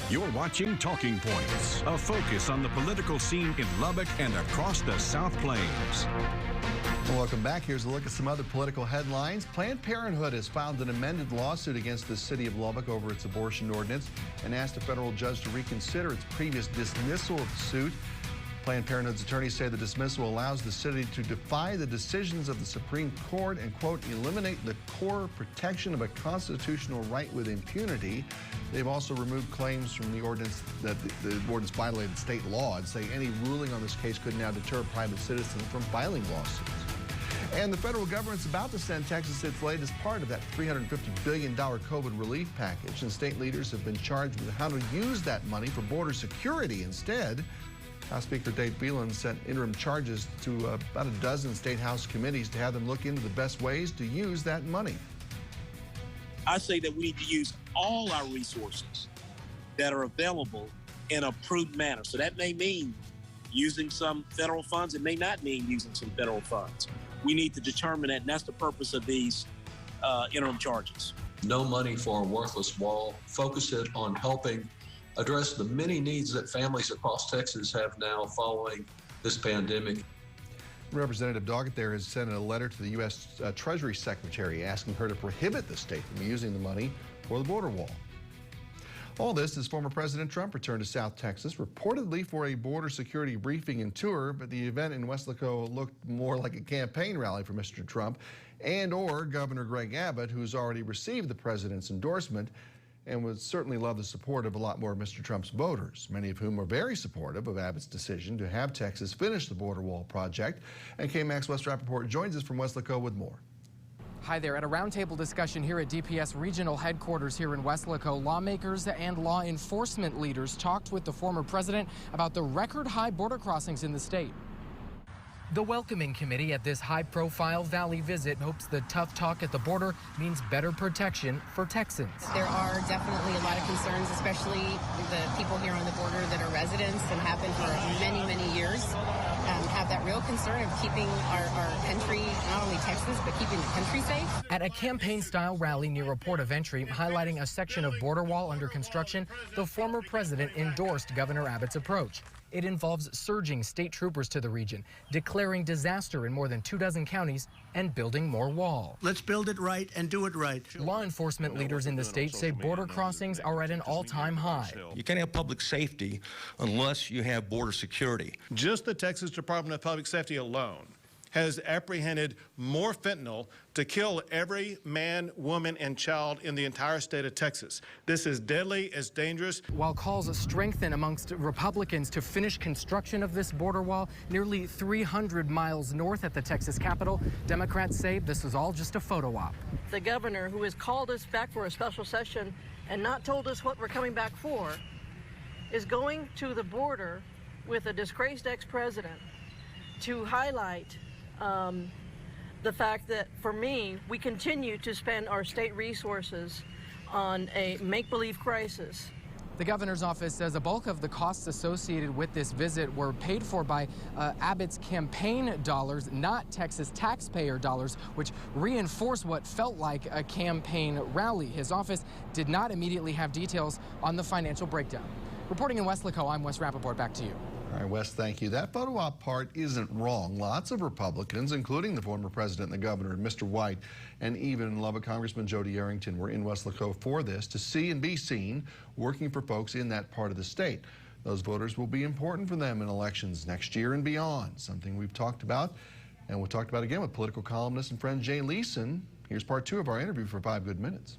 You're watching Talking Points, a focus on the political scene in Lubbock and across the South Plains. Welcome back. Here's a look at some other political headlines. Planned Parenthood has filed an amended lawsuit against the city of Lubbock over its abortion ordinance and asked a federal judge to reconsider its previous dismissal of the suit. Planned Parenthood's attorneys say the dismissal allows the city to defy the decisions of the Supreme Court and, quote, eliminate the core protection of a constitutional right with impunity. They've also removed claims from the ordinance that the ordinance violated state law and say any ruling on this case could now deter private citizens from filing lawsuits. And the federal government's about to send Texas its latest part of that $350 billion COVID relief package, and state leaders have been charged with how to use that money for border security instead. House Speaker Dave Phelan sent interim charges to about a dozen state house committees to have them look into the best ways to use that money. I say that we need to use all our resources that are available in a prudent manner. So that may mean using some federal funds. It may not mean using some federal funds. We need to determine that, and that's the purpose of these interim charges. No money for a worthless wall. Focus it on helping address the many needs that families across Texas have now following this pandemic. Representative Doggett there has sent a letter to the U.S. Treasury Secretary asking her to prohibit the state from using the money for the border wall. All this as former President Trump returned to South Texas, reportedly for a border security briefing and tour, but the event in Weslaco looked more like a campaign rally for Mr. Trump and/or Governor Greg Abbott, who's already received the president's endorsement and would certainly love the support of a lot more of Mr. Trump's voters, many of whom are very supportive of Abbott's decision to have Texas finish the border wall project. And KMAX West Rappaport joins us from Weslaco with more. Hi there. At a roundtable discussion here at DPS Regional Headquarters here in Weslaco, lawmakers and law enforcement leaders talked with the former president about the record high border crossings in the state. The welcoming committee at this high-profile Valley visit hopes the tough talk at the border means better protection for Texans. There are definitely a lot of concerns, especially the people here on the border that are residents and have been for many, many years, have that real concern of keeping our country, not only Texas, but keeping the country safe. At a campaign-style rally near a port of entry highlighting a section of border wall under construction, the former president endorsed Governor Abbott's approach. It involves surging state troopers to the region, declaring disaster in more than 24 counties, and building more wall. Let's build it right and do it right. Law enforcement leaders in the state say border crossings are at an all-time high. You can't have public safety unless you have border security. Just the Texas Department of Public Safety alone has apprehended more fentanyl to kill every man, woman, and child in the entire state of Texas. This is deadly, it's dangerous. While calls strengthen amongst Republicans to finish construction of this border wall nearly 300 miles north at the Texas Capitol, Democrats say this is all just a photo op. The governor, who has called us back for a special session and not told us what we're coming back for, is going to the border with a disgraced ex-president to highlight the fact that, for me, we continue to spend our state resources on a make-believe crisis. The governor's office says a bulk of the costs associated with this visit were paid for by Abbott's campaign dollars, not Texas taxpayer dollars, which reinforce what felt like a campaign rally. His office did not immediately have details on the financial breakdown. Reporting in Weslaco, I'm Wes Rappaport. Back to you. All right, Wes, thank you. That photo op part isn't wrong. Lots of Republicans, including the former president and the governor, Mr. White, and even Lubbock Congressman Jody Arrington were in Weslaco for this, to see and be seen, working for folks in that part of the state. Those voters will be important for them in elections next year and beyond, something we've talked about, and we'll talk about again with political columnist and friend Jay Leeson. Here's part 2 of our interview for 5 good minutes.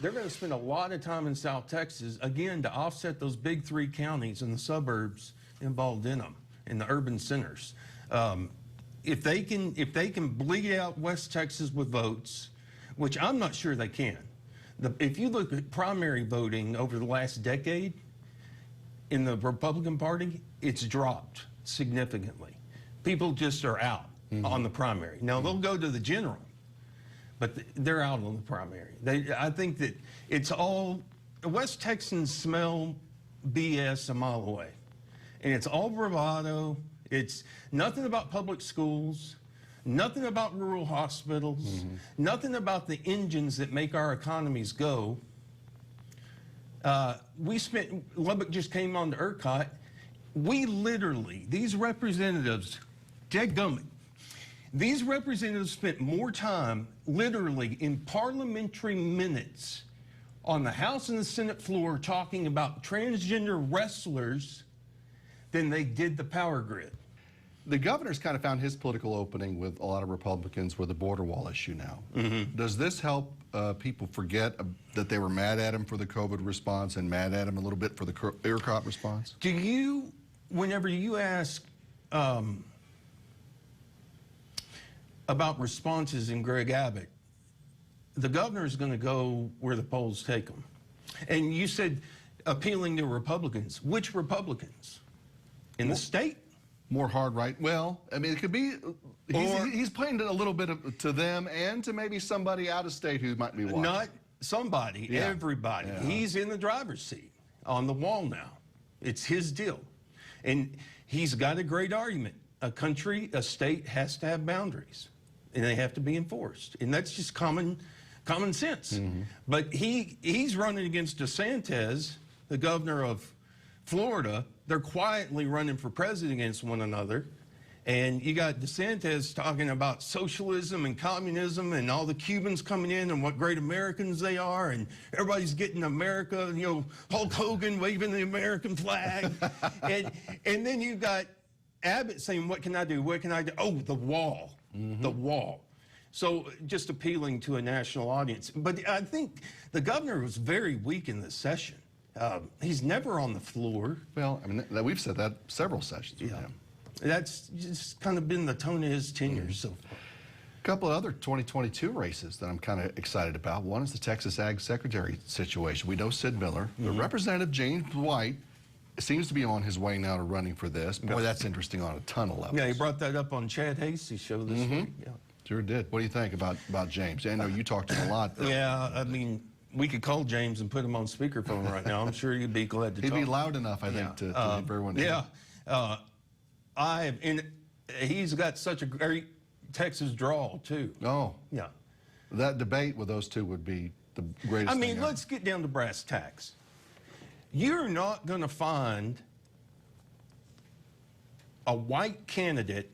They're going to spend a lot of time in South Texas, again, to offset those big 3 counties and the suburbs involved in them, in the urban centers. If they can bleed out West Texas with votes, which I'm not sure they can. If you look at primary voting over the last decade in the Republican Party, it's dropped significantly. People just are out on the primary. Now, they'll go to the general, but they're out on the primary. I think that it's all, West Texans smell BS a mile away. And it's all bravado. It's nothing about public schools, nothing about rural hospitals, nothing about the engines that make our economies go. Lubbock just came on to ERCOT. We literally, these representatives, dadgummit, these representatives spent more time literally in parliamentary minutes on the House and the Senate floor talking about transgender wrestlers than they did the power grid. The governor's kind of found his political opening with a lot of Republicans with the border wall issue now. Does this help people forget that they were mad at him for the COVID response and mad at him a little bit for the ERCOT response? Do you, whenever you ask about responses in Greg Abbott, the governor is going to go where the polls take him. And you said appealing to Republicans. Which Republicans? In the state? More hard right. Well, I mean, it could be. He's playing it a little bit to them and to maybe somebody out of state who might be watching. Not somebody, everybody. Yeah. He's in the driver's seat on the wall now. It's his deal. And he's got a great argument. A country, a state has to have boundaries, and they have to be enforced. And that's just common sense. But he's running against DeSantis, the governor of Florida. They're quietly running for president against one another. And you got DeSantis talking about socialism and communism and all the Cubans coming in and what great Americans they are. And everybody's getting America, you know, Hulk Hogan waving the American flag. and then you've got Abbott saying, what can I do? What can I do? Oh, the wall, the wall. So just appealing to a national audience. But I think the governor was very weak in this session. He's never on the floor. Well, I mean, we've said that several sessions with him. That's just kind of been the tone of his tenure so far. A couple of other 2022 races that I'm kind of excited about. One is the Texas Ag Secretary situation. We know Sid Miller. The Representative James White seems to be on his way now to running for this. Boy, that's interesting on a ton of levels. Yeah, he brought that up on Chad Hasey's show this week. Yeah. Sure did. What do you think about James? I know you talked to him a lot. Yeah, I mean, we could call James and put him on speakerphone right now. I'm sure he'd be glad to talk. He'd be loud enough, I think, to everyone to hear. And he's got such a great Texas drawl, too. Oh. Yeah. That debate with those two would be the greatest thing ever. Let's get down to brass tacks. You're not going to find a white candidate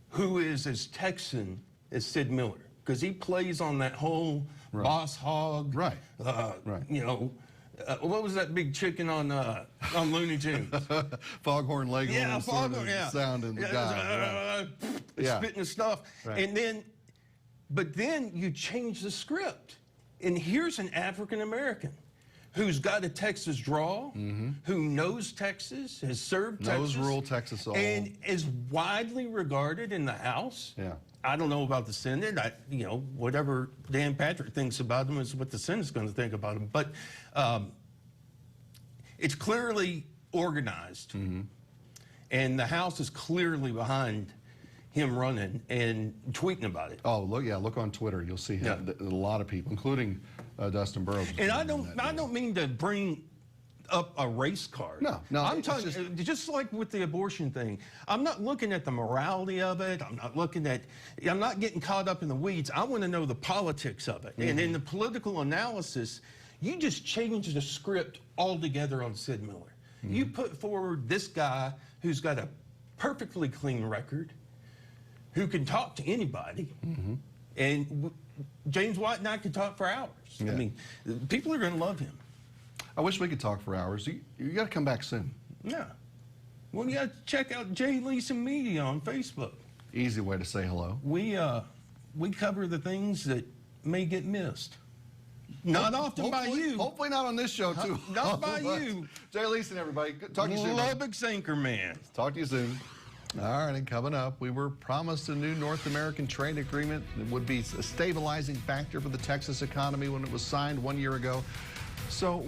who is as Texan as Sid Miller, because he plays on that whole boss hog. Right. You know, what was that big chicken on Looney Tunes? Foghorn Leghorn. Yeah, Foghorn. Yeah. Sounding the guy. Spitting stuff. Right. And then you change the script. And here's an African American who's got a Texas drawl, who knows Texas, has served Texas. Knows rural Texas all. And is widely regarded in the House. Yeah. I don't know about the Senate. You know, whatever Dan Patrick thinks about him is what the Senate's going to think about him. But it's clearly organized. And the House is clearly behind him running and tweeting about it. Oh, look on Twitter. You'll see him. A lot of people, including Dustin Burrows. And I don't mean to bring up a race card. No. I'm talking just like with the abortion thing. I'm not looking at the morality of it. I'm not getting caught up in the weeds. I want to know the politics of it. And in the political analysis, you just change the script altogether on Sid Miller. You put forward this guy who's got a perfectly clean record, who can talk to anybody, and James White and I could talk for hours. Yeah. I mean, people are going to love him. I wish we could talk for hours. You got to come back soon. Yeah. Well, you got to check out Jay Leeson Media on Facebook. Easy way to say hello. We cover the things that may get missed. Not often by you. Hopefully not on this show, too. Not by you. Jay Leeson, everybody. Talk to you soon. Lubbock's Anchorman. Talk to you soon. All right, and coming up, we were promised a new North American trade agreement that would be a stabilizing factor for the Texas economy when it was signed 1 year ago. So